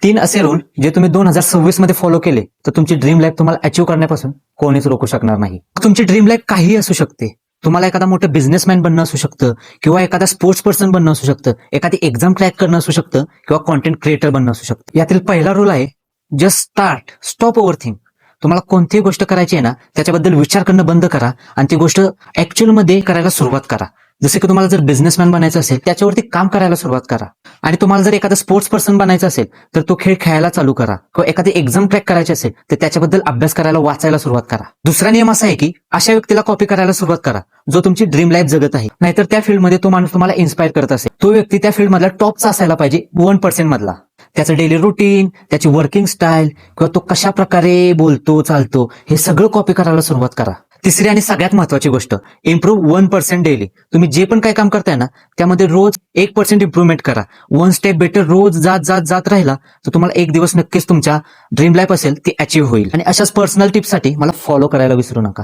3 असे रूल जे तुम्ही 2026 मध्ये फॉलो केले तर तुमची ड्रीम लाईफ तुम्हाला अचीव्ह करण्यापासून कोणीच रोखू शकणार नाही. तुमची ड्रीम लाईफ काहीही असू शकते. तुम्हाला एखादा मोठं बिझनेसमॅन बनणं असू शकतं, किंवा एखादा स्पोर्ट्स पर्सन बनणं असू शकतं, एखादी एक्झाम क्रॅक करणं असू शकतं, किंवा कॉन्टेंट क्रिएटर बनणं असू शकतं. यातील पहिला रूल आहे जस्ट स्टार्ट, स्टॉप ओव्हरथिंक. तुम्हाला कोणतीही गोष्ट करायची आहे ना, त्याच्याबद्दल विचार करणं बंद करा आणि ती गोष्ट ऍक्च्युअल मध्ये करायला सुरुवात करा. जसे की तुम्हाला जर बिझनेसमॅन बनायचं असेल त्याच्यावरती काम करायला सुरुवात करा. आणि तुम्हाला जर एखादा स्पोर्ट्स पर्सन बनायचं असेल तर तो खेळ खेळायला चालू करा. किंवा एखादी एक्झाम क्रॅक करायची असेल तर त्याच्याबद्दल अभ्यास करायला, वाचायला सुरुवात करा. दुसरा नियम असा आहे की अशा व्यक्तीला कॉपी करायला सुरुवात करा जो तुमची ड्रीम लाईफ जगत आहे. नाहीतर त्या फील्डमध्ये तो माणूस तुम्हाला इन्स्पायर करत असेल, तो व्यक्ती त्या फील्डमधला टॉपचा असायला पाहिजे, 1% मधला. त्याचं डेली रुटीन, त्याची वर्किंग स्टाईल, किंवा तो कशा प्रकारे बोलतो, चालतो, हे सगळं कॉपी करायला सुरुवात करा. तिसरी आणि सगळ्यात महत्वाची गोष्ट, इम्प्रूव्ह 1% डेली. तुम्ही जे पण काही काम करताय ना त्यामध्ये रोज 1% इम्प्रूव्हमेंट करा. 1 स्टेप बेटर रोज जात जात जात राहिला तर तुम्हाला एक दिवस नक्कीच तुमच्या ड्रीम लाईफ असेल ती अचीव्ह होईल. आणि अशाच पर्सनल टिप्ससाठी मला फॉलो करायला विसरू नका.